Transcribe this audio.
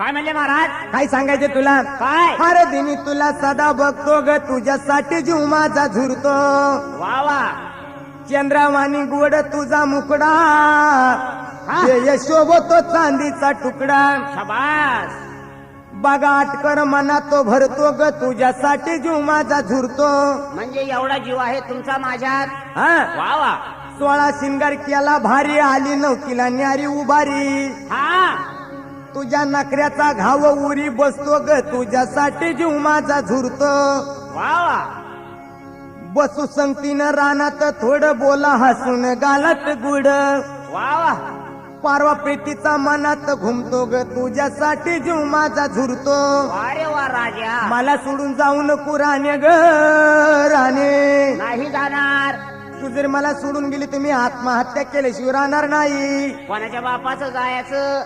काय म्हणले महाराज? काय सांगायचे तुला? काय? अरे दिनी तुला सदा बघतो ग, तुझ्यासाठी जीव माझा झुरतो. वा वा. चंद्रवाणी गोड तुझा मुकडा, हा. शोभतो चांदीचा तुकडा. शाबास. बघा आटकर मना तो भरतो ग, तुझ्यासाठी जीव माझा झुरतो. म्हणजे एवढा जीव आहे तुमचा माझ्यात. हा. वा वा. 16 शिंगार केला भारी, आली नवतीला न्यारी उभारी. हा. तुझ्या नखऱ्याचा घाव उरी बसतो ग, तुझ्यासाठी जीव माझा झुरतो. वा वा. बसू संगतीनं रानात थोडं बोला, हसून गालात गुड. वा वा. पारवा प्रीतीचा मनात घुमतो ग, तुझ्यासाठी जीव माझा झुरतो. अरे वा राजा. मला सोडून जाऊ नको राणे ग राणे. नाही जाणार. तू जर मला सोडून गेली, तुम्ही आत्महत्या केल्याशिवाय राहणार नाही. कोणाच्या बापाचं जायचं?